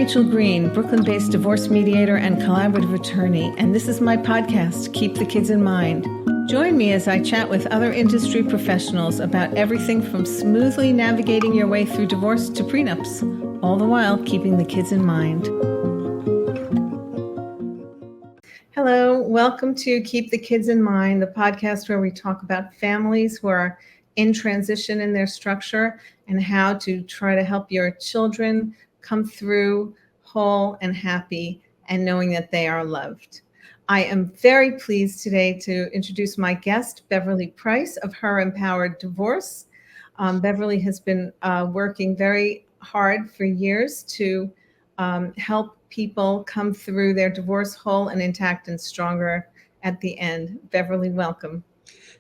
Rachel Green, Brooklyn-based divorce mediator and collaborative attorney, and this is my podcast, Keep the Kids in Mind. Join me as I chat with other industry professionals about everything from smoothly navigating your way through divorce to prenups, all the while keeping the kids in mind. Hello, welcome to Keep the Kids in Mind, the podcast where we talk about families who are in transition in their structure and how to try to help your children come through whole and happy and knowing that they are loved. I am very pleased today to introduce my guest, Beverly Price of Her Empowered Divorce. Beverly has been working very hard for years to help people come through their divorce whole and intact and stronger at the end. Beverly, welcome.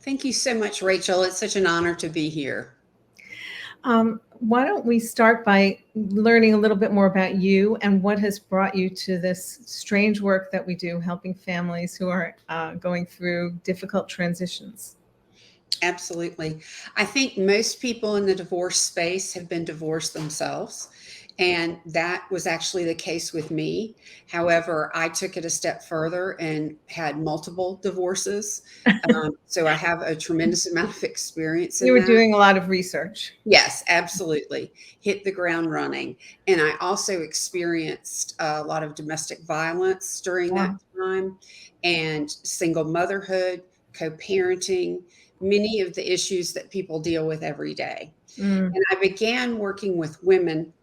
Thank you so much, Rachel. It's such an honor to be here. Why don't we start by learning a little bit more about you and what has brought you to this strange work that we do, helping families who are going through difficult transitions? Absolutely. I think most people in the divorce space have been divorced themselves, and that was actually the case with me. However, I took it a step further and had multiple divorces. So I have a tremendous amount of experience in You were that. doing a lot of research. Yes, absolutely. Hit the ground running. And I also experienced a lot of domestic violence during that time, and single motherhood, co-parenting, many of the issues that people deal with every day. And I began working with women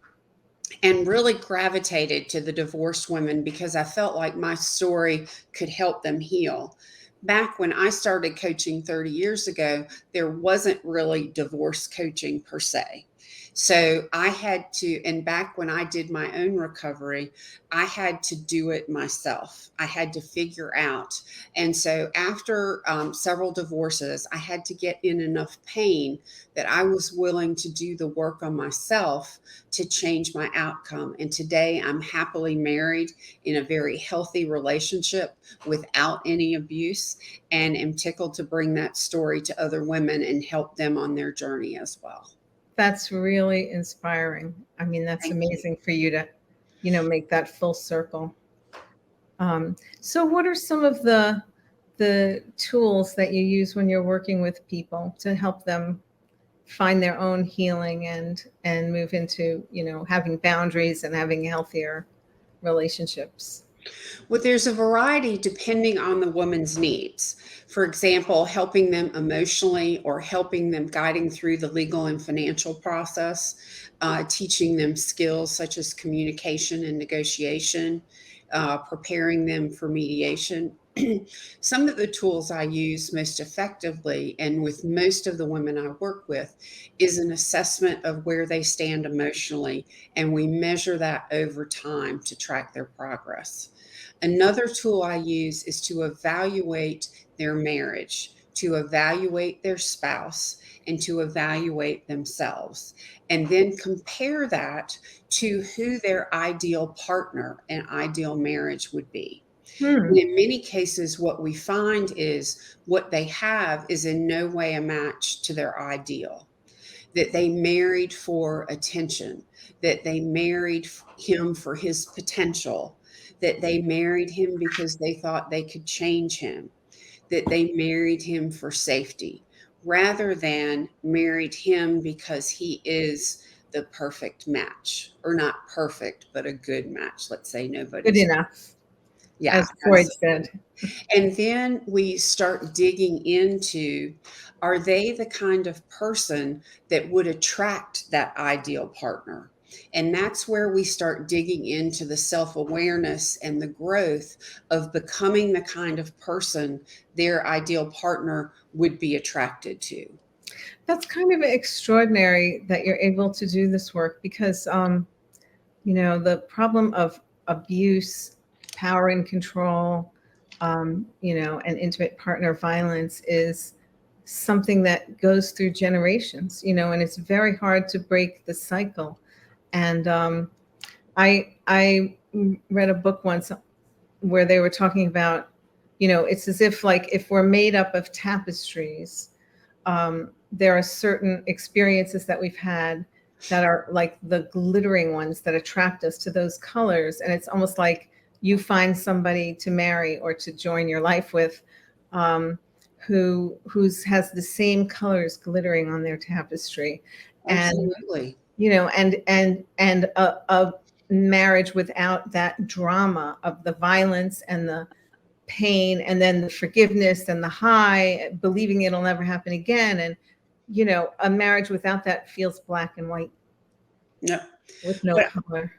and really gravitated to the divorced women because I felt like my story could help them heal. Back when I started coaching 30 years ago, there wasn't really divorce coaching per se. So I had to, and back when I did my own recovery, I had to do it myself. I had to figure out. And so after several divorces, I had to get in enough pain that I was willing to do the work on myself to change my outcome. And today I'm happily married in a very healthy relationship without any abuse, and am tickled to bring that story to other women and help them on their journey as well. That's really inspiring. I mean, that's amazing for you to, make that full circle. So what are some of the tools that you use when you're working with people to help them find their own healing and move into, having boundaries and having healthier relationships? Well, there's a variety depending on the woman's needs. For example, helping them emotionally or helping them guiding through the legal and financial process, teaching them skills such as communication and negotiation, preparing them for mediation. Some of the tools I use most effectively, and with most of the women I work with, is an assessment of where they stand emotionally, and we measure that over time to track their progress. Another tool I use is to evaluate their marriage, to evaluate their spouse, and to evaluate themselves, and then compare that to who their ideal partner and ideal marriage would be. And in many cases, what we find is what they have is in no way a match to their ideal, that they married for attention, that they married him for his potential, that they married him because they thought they could change him, that they married him for safety, rather than married him because he is the perfect match, or not perfect, but a good match. Let's say nobody's Good enough. Yeah. As Freud said. And then we start digging into, are they the kind of person that would attract that ideal partner? And that's where we start digging into the self-awareness and the growth of becoming the kind of person their ideal partner would be attracted to. That's kind of extraordinary that you're able to do this work because, the problem of abuse, power and control, and intimate partner violence is something that goes through generations, and it's very hard to break the cycle. And I read a book once where they were talking about, it's as if like if we're made up of tapestries, there are certain experiences that we've had that are like the glittering ones that attract us to those colors. And it's almost like you find somebody to marry or to join your life with, who's has the same colors glittering on their tapestry. And Absolutely. and a marriage without that drama of the violence and the pain, and then the forgiveness and the high, believing it'll never happen again. And a marriage without that feels black and white No. with no What color.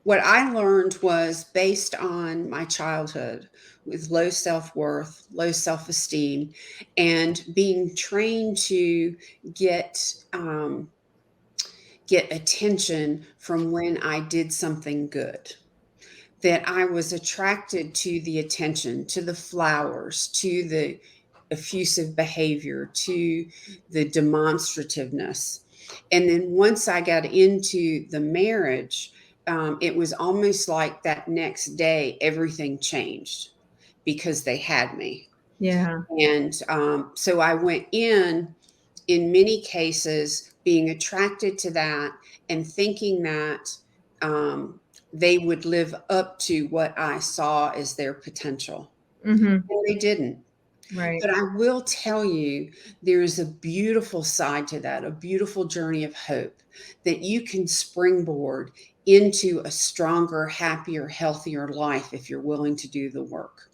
what I learned was based on my childhood with low self-worth, low self-esteem, and being trained to get get attention from when I did something good, that I was attracted to the attention, to the flowers, to the effusive behavior, to the demonstrativeness. And then once I got into the marriage, it was almost like that next day, everything changed because they had me. Yeah. And so I went in many cases, being attracted to that and thinking that they would live up to what I saw as their potential. Mm-hmm. And they didn't. Right. But I will tell you, there is a beautiful side to that, a beautiful journey of hope that you can springboard into a stronger, happier, healthier life if you're willing to do the work.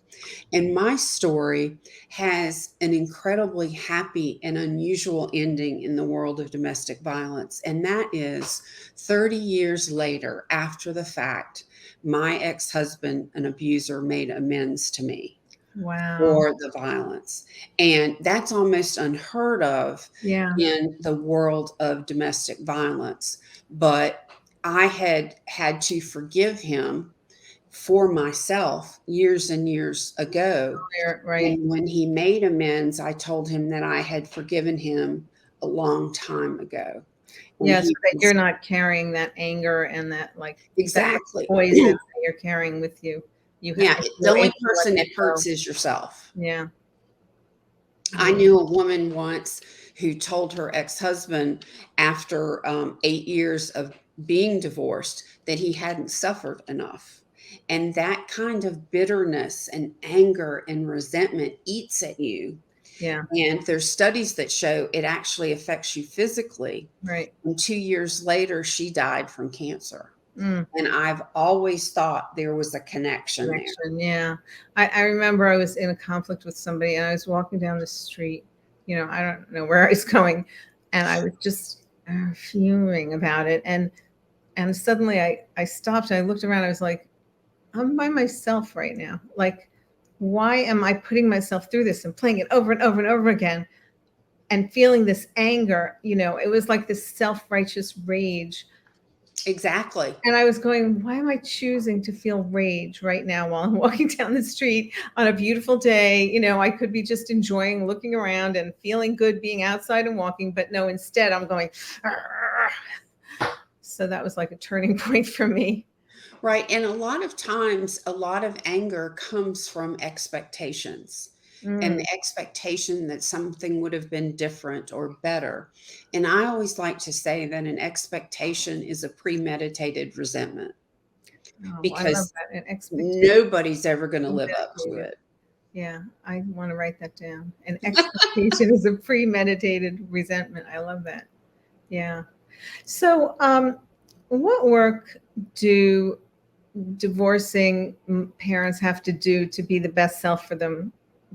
And my story has an incredibly happy and unusual ending in the world of domestic violence. And that is 30 years later, after the fact, my ex husband, an abuser, made amends to me Wow. for the violence. And that's almost unheard of Yeah. in the world of domestic violence. But I had to forgive him for myself years and years ago. Right. And when he made amends, I told him that I had forgiven him a long time ago. When Yeah, so he that you're was not carrying that anger and that that exactly. poison that you're carrying with you. Yeah, the You're able only to let person that it go. hurts is yourself. Yeah. I Yeah. knew a woman once who told her ex-husband after 8 years of being divorced that he hadn't suffered enough. And that kind of bitterness and anger and resentment eats at you. Yeah. And there's studies that show it actually affects you physically. Right. And 2 years later, she died from cancer. Mm. And I've always thought there was a connection there. Connection. Yeah. I remember I was in a conflict with somebody and I was walking down the street. I don't know where I was going. And I was just fuming about it. And suddenly I stopped and I looked around. I was like, I'm by myself right now. Like, why am I putting myself through this and playing it over and over and over again and feeling this anger? It was like this self-righteous rage. Exactly. And I was going, why am I choosing to feel rage right now while I'm walking down the street on a beautiful day? I could be just enjoying looking around and feeling good being outside and walking, but no, instead I'm going, "Argh." So that was like a turning point for me. Right. And a lot of times, a lot of anger comes from expectations and Mm, the expectation that something would have been different or better. And I always like to say that an expectation is a premeditated resentment oh, I love because that. An expectation. nobody's ever going to live up to Premeditated. it. Yeah, I want to write that down. An expectation is a premeditated resentment. I love that. Yeah. So, what work do divorcing parents have to do to be the best self for them,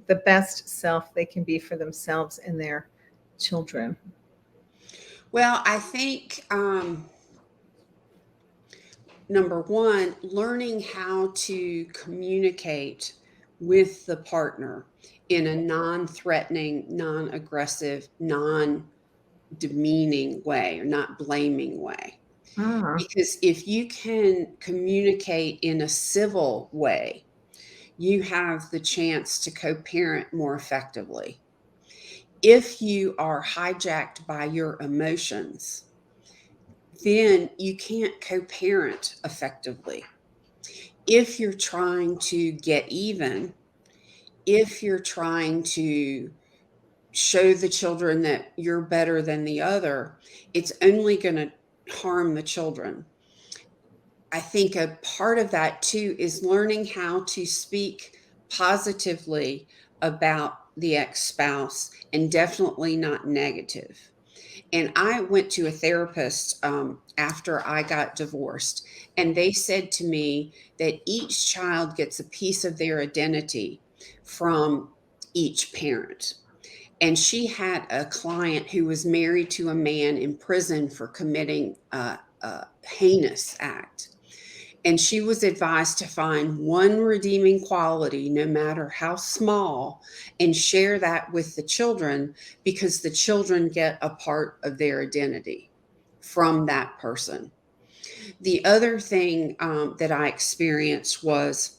the best self they can be for themselves and their children? Well, I think number one, learning how to communicate with the partner in a non threatening, non aggressive, non demeaning way or not blaming way. Ah, Because if you can communicate in a civil way, you have the chance to co parent more effectively. If you are hijacked by your emotions, then you can't co parent effectively. If you're trying to get even, if you're trying to show the children that you're better than the other, it's only going to harm the children. I think a part of that too is learning how to speak positively about the ex-spouse, and definitely not negative. And I went to a therapist after I got divorced, and they said to me that each child gets a piece of their identity from each parent. And she had a client who was married to a man in prison for committing a heinous act. And she was advised to find one redeeming quality, no matter how small, and share that with the children, because the children get a part of their identity from that person. The other thing that I experienced was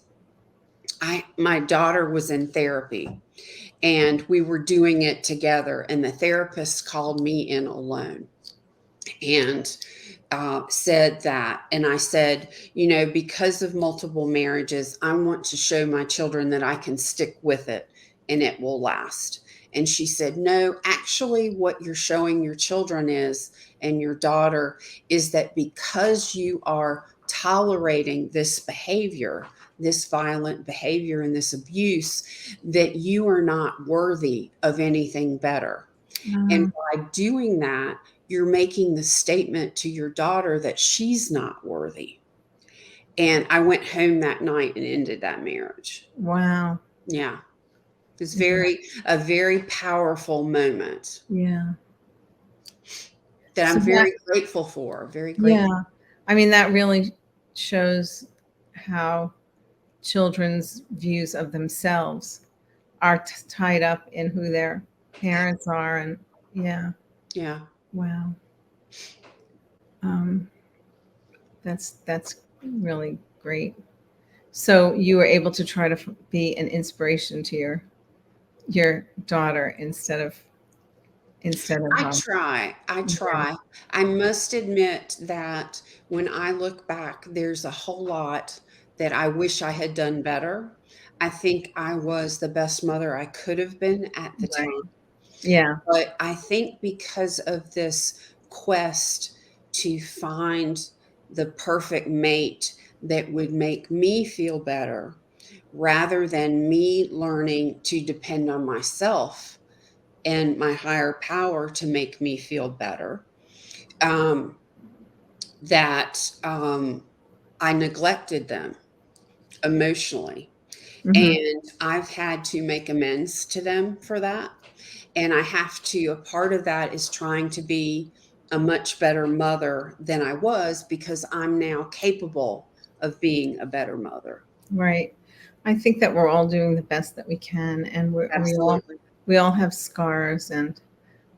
my daughter was in therapy, and we were doing it together, and the therapist called me in alone and said that. And I said, because of multiple marriages, I want to show my children that I can stick with it and it will last. And she said, no, actually, what you're showing your children is, and your daughter, is that because you are tolerating this behavior, this violent behavior and this abuse, that you are not worthy of anything better. And by doing that, you're making the statement to your daughter that she's not worthy. And I went home that night and ended that marriage. Wow. Yeah. It was a very powerful moment Yeah. that So I'm very grateful for. Very grateful. yeah. I mean, that really shows how children's views of themselves are tied up in who their parents are. And yeah. Yeah. Wow. That's really great. So you were able to try to be an inspiration to your daughter instead of I try. Yeah. I must admit that when I look back, there's a whole lot that I wish I had done better. I think I was the best mother I could have been at the Right. time. Yeah. But I think because of this quest to find the perfect mate that would make me feel better, rather than me learning to depend on myself and my higher power to make me feel better, um, that I neglected them emotionally. Hmm. And I've had to make amends to them for that. And a part of that is trying to be a much better mother than I was, because I'm now capable of being a better mother. Right. I think that we're all doing the best that we can, and Absolutely. we all have scars, and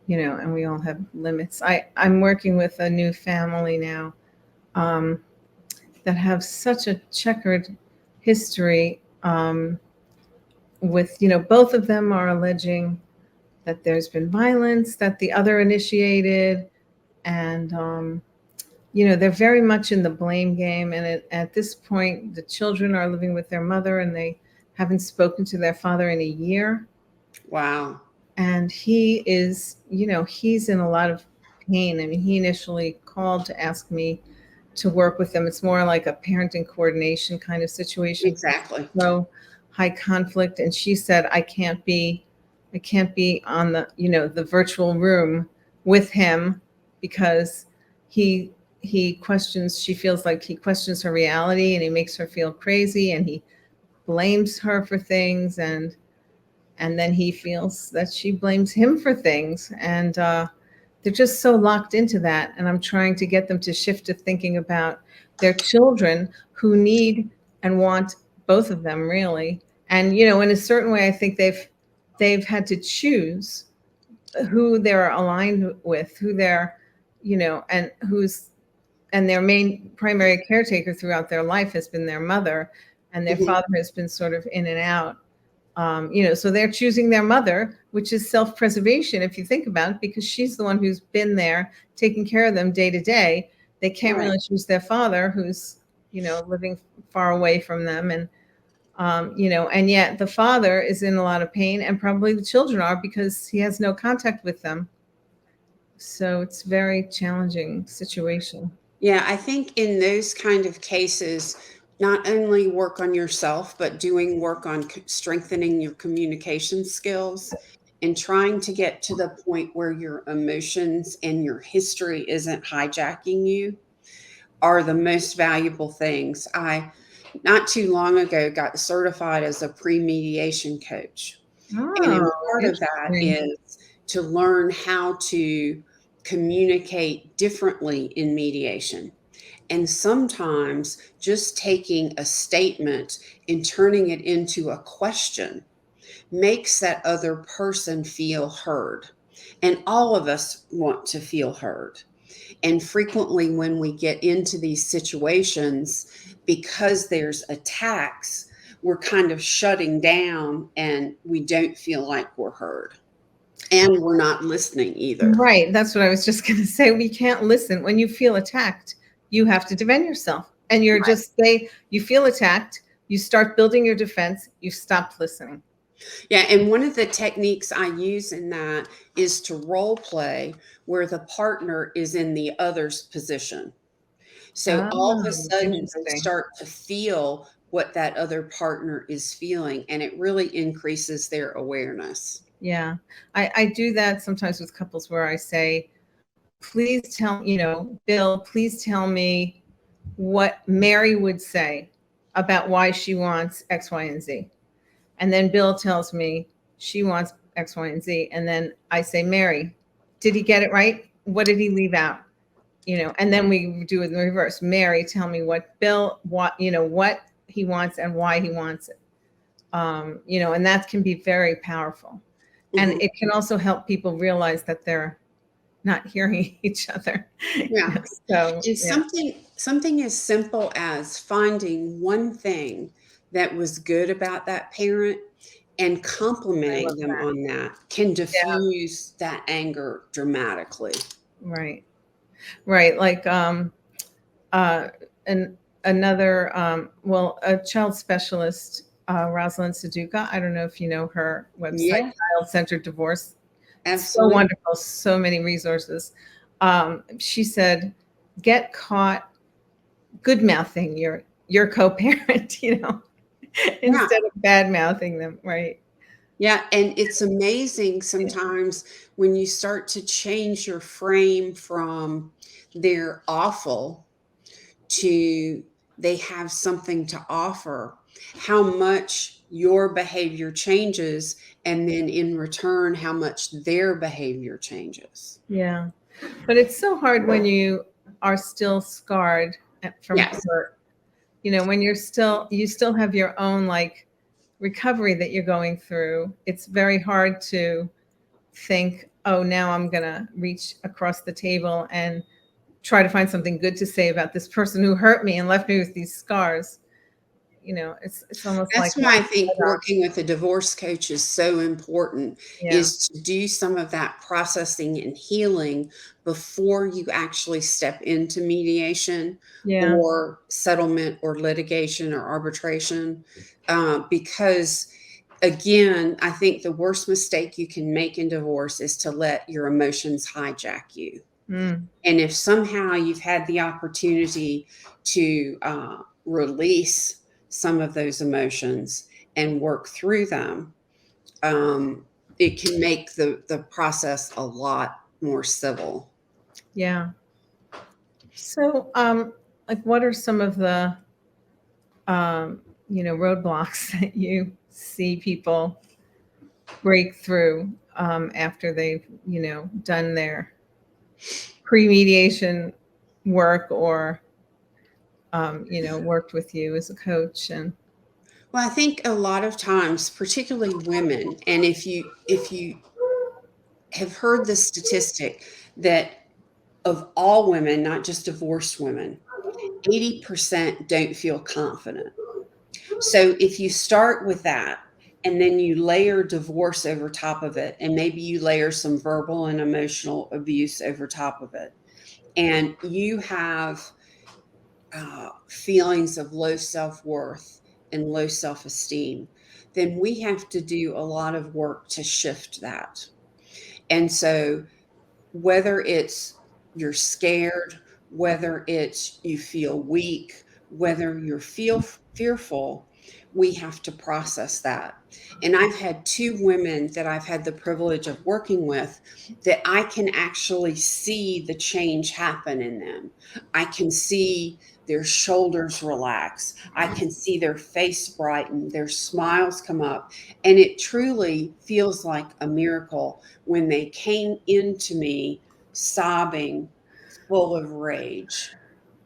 and we all have limits. I'm working with a new family now, um, that have such a checkered history, with both of them are alleging that there's been violence that the other initiated, and they're very much in the blame game. And at this point, the children are living with their mother, and they haven't spoken to their father in a year. Wow. And he is, he's in a lot of pain. I mean, he initially called to ask me to work with them. It's more like a parenting coordination kind of situation. Exactly. So high conflict. And she said, I can't be on the virtual room with him, because she feels like he questions her reality, and he makes her feel crazy, and he blames her for things, and then he feels that she blames him for things. And they're just so locked into that. And I'm trying to get them to shift to thinking about their children, who need and want both of them, really. And in a certain way, I think they've had to choose who they're aligned with, who they're, and their main primary caretaker throughout their life has been their mother, and their Mhm. father has been sort of in and out. So they're choosing their mother, which is self-preservation, if you think about it, because she's the one who's been there taking care of them day to day. They can't Right. really choose their father, who's, living far away from them. And, and yet the father is in a lot of pain, and probably the children are, because he has no contact with them. So it's very challenging situation. Yeah, I think in those kind of cases, not only work on yourself, but doing work on strengthening your communication skills and trying to get to the point where your emotions and your history isn't hijacking you are the most valuable things. I, not too long ago, got certified as a pre-mediation coach. And Oh, in part of that interesting. is to learn how to communicate differently in mediation. And sometimes just taking a statement and turning it into a question makes that other person feel heard. And all of us want to feel heard. And frequently, when we get into these situations, because there's attacks, we're kind of shutting down and we don't feel like we're heard. And we're not listening either. Right. That's what I was just going to say. We can't listen. When you feel attacked, you have to defend yourself. And you're just say you feel attacked, you start building your defense, you stop listening. Yeah, and one of the techniques I use in that is to role play where the partner is in the other's position. So all of a Oh, sudden they interesting. start to feel what that other partner is feeling, and it really increases their awareness. Yeah. I do that sometimes with couples where I say, please tell, Bill, please tell me what Mary would say about why she wants X, Y, and Z. And then Bill tells me she wants X, Y, and Z. And then I say, Mary, did he get it right? What did he leave out? And then we do it in the reverse. Mary, tell me what Bill, what he wants and why he wants it. And that can be very powerful. And Mhm. it can also help people realize that they're not hearing each other. Yeah. So, And yeah, something as simple as finding one thing that was good about that parent and I love complimenting them that. on that can Yeah, diffuse that anger dramatically. right. Right. Like, uh, and another, a child specialist, Rosalind Saduka. I don't know if you know her website, Yeah, Child Centered Divorce. So absolutely. wonderful, so many resources. She said, get caught good mouthing your co-parent, Yeah. instead of bad mouthing them, right? Yeah, and it's amazing sometimes when you start to change your frame from they're awful to they have something to offer, how much your behavior changes, and then in return, how much their behavior changes. Yeah. But it's so hard when you are still scarred from Yes. hurt. When you still have your own like recovery that you're going through. It's very hard to think, oh, now I'm going to reach across the table and try to find something good to say about this person who hurt me and left me with these scars. It's almost like That's why I think working with a divorce coach is so important, yeah, is to do some of that processing and healing before you actually step into mediation yeah, or settlement or litigation or arbitration. Because again, I think the worst mistake you can make in divorce is to let your emotions hijack you. mm, And if somehow you've had the opportunity to release some of those emotions and work through them, it can make the process a lot more civil. yeah. So, like, what are some of the roadblocks that you see people break through after they've done their pre-mediation work or worked with you as a coach and Well, I think a lot of times, particularly women, and if you have heard the statistic that of all women, not just divorced women, 80% don't feel confident. So if you start with that and then you layer divorce over top of it, and maybe you layer some verbal and emotional abuse over top of it, and you have feelings of low self worth and low self esteem, then we have to do a lot of work to shift that. And so whether it's you're scared, whether it's you feel weak, whether you feel fearful, we have to process that. And I've had two women that I've had the privilege of working with that I can actually see the change happen in them. I can see their shoulders relax. I can see their face brighten, their smiles come up. And it truly feels like a miracle when they came into me sobbing, full of rage,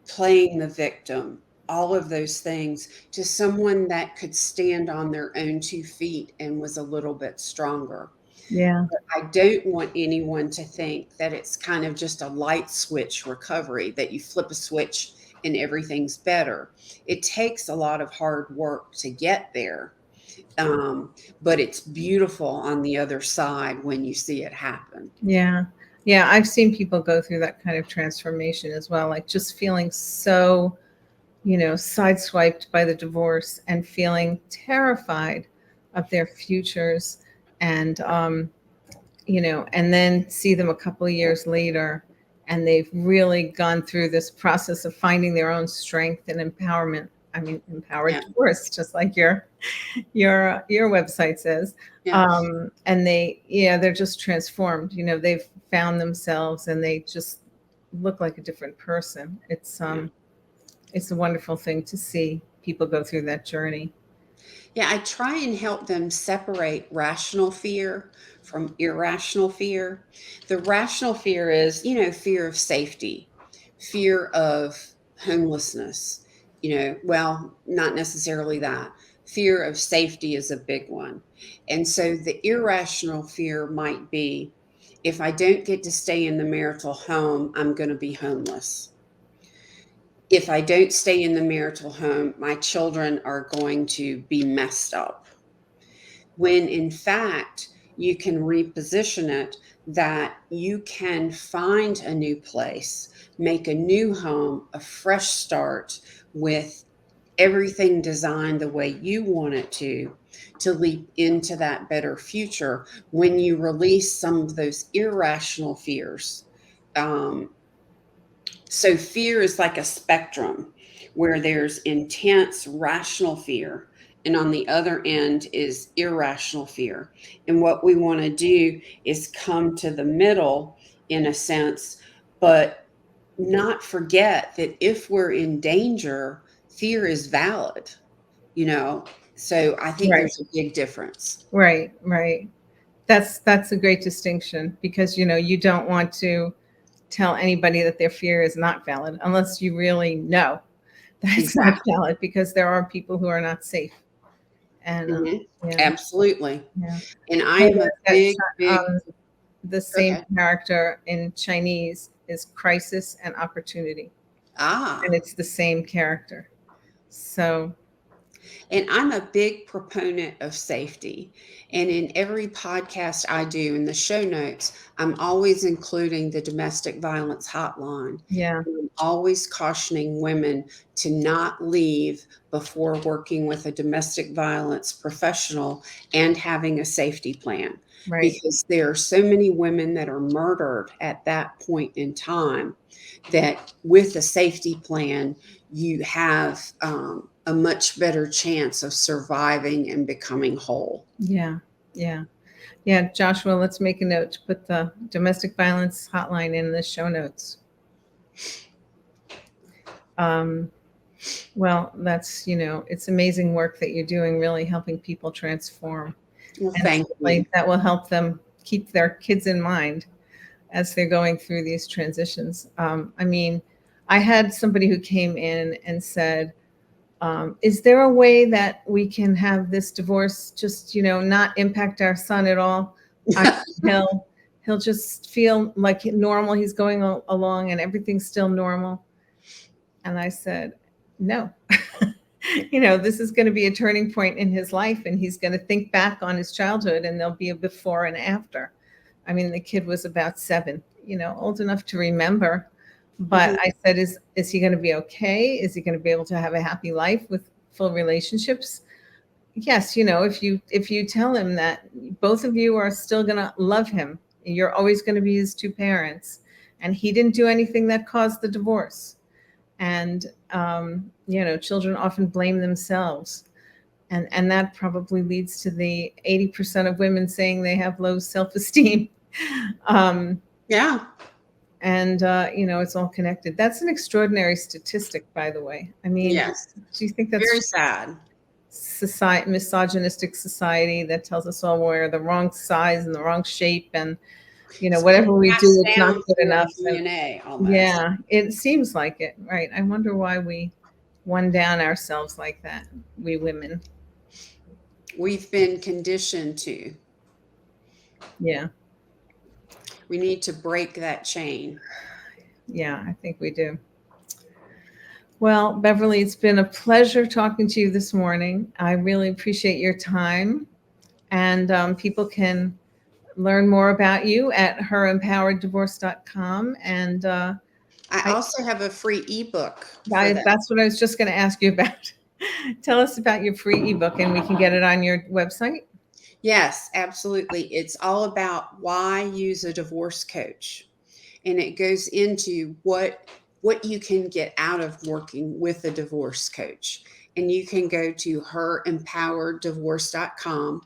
playing the victim, all of those things, to someone that could stand on their own 2 feet and was a little bit stronger. Yeah. But I don't want anyone to think that it's kind of just a light switch recovery, that you flip a switch and everything's better. It takes a lot of hard work to get there. But it's beautiful on the other side when you see it happen. Yeah. Yeah. I've seen people go through that kind of transformation as well, like just feeling so, sideswiped by the divorce and feeling terrified of their futures. And, and then see them a couple of years later, and they've really gone through this process of finding their own strength and empowerment. I mean, empowered Yeah. divorce, just like your website says. Yeah. And they're just transformed. They've found themselves, and they just look like a different person. It's a wonderful thing to see people go through that journey. Yeah, I try and help them separate rational fear from irrational fear. The rational fear is, fear of safety, fear of homelessness, well, not necessarily that. Fear of safety is a big one. And so the irrational fear might be, if I don't get to stay in the marital home, I'm going to be homeless. If I don't stay in the marital home, my children are going to be messed up. When in fact, you can reposition it that you can find a new place, make a new home, a fresh start with everything designed the way you want it to leap into that better future when you release some of those irrational fears. So fear is like a spectrum where there's intense rational fear, and on the other end is irrational fear. And what we want to do is come to the middle in a sense, but not forget that if we're in danger, fear is valid, So I think Right. there's a big difference. Right. That's a great distinction, because you don't want to tell anybody that their fear is not valid unless you really know that it's not valid, because there are people who are not safe. And Absolutely. Yeah. And I'm a big the same character in Chinese is crisis and opportunity. And it's the same character. So. And I'm a big proponent of safety. And in every podcast I do, in the show notes, I'm always including the domestic violence hotline. Yeah. I'm always cautioning women to not leave before working with a domestic violence professional and having a safety plan. Right. Because there are so many women that are murdered at that point in time that with a safety plan, you have a much better chance of surviving and becoming whole. Yeah. Joshua, let's make a note to put the domestic violence hotline in the show notes. Well, that's, it's amazing work that you're doing, really helping people transform. Well, thank you. That will help them keep their kids in mind as they're going through these transitions. I had somebody who came in and said, is there a way that we can have this divorce just, not impact our son at all? He'll just feel like normal. He's going along and everything's still normal. And I said, no, this is going to be a turning point in his life, and he's going to think back on his childhood, and there'll be a before and after. I mean, the kid was about 7, old enough to remember. But I said, is he going to be okay? Is he going to be able to have a happy life with full relationships? Yes. If you tell him that both of you are still going to love him, You're always going to be his two parents. And he didn't do anything that caused the divorce. And, children often blame themselves. And that probably leads to the 80% of women saying they have low self-esteem. Yeah. And, it's all connected. That's an extraordinary statistic, by the way. I mean, yes. Do you think that's very sad? Misogynistic society that tells us all we're the wrong size and the wrong shape, and whatever we do, it's not good enough. DNA almost. Yeah, it seems like it, right? I wonder why we one down ourselves like that, we women. We've been conditioned to. Yeah. We need to break that chain. Yeah, I think we do. Well, Beverly, it's been a pleasure talking to you this morning. I really appreciate your time. And people can learn more about you at herempowereddivorce.com. And I also have a free ebook. That's what I was just going to ask you about. Tell us about your free ebook, and we can get it on your website. Yes, absolutely. It's all about why use a divorce coach. And it goes into what you can get out of working with a divorce coach. And you can go to herempowereddivorce.com.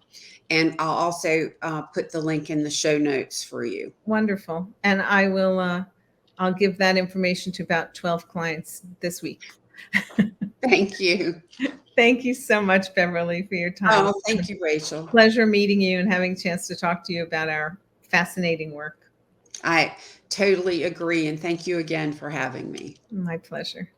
And I'll also put the link in the show notes for you. Wonderful. And I will, I'll give that information to about 12 clients this week. Thank you. Thank you so much, Beverly, for your time. Oh, thank you, Rachel. Pleasure meeting you and having a chance to talk to you about our fascinating work. I totally agree. And thank you again for having me. My pleasure.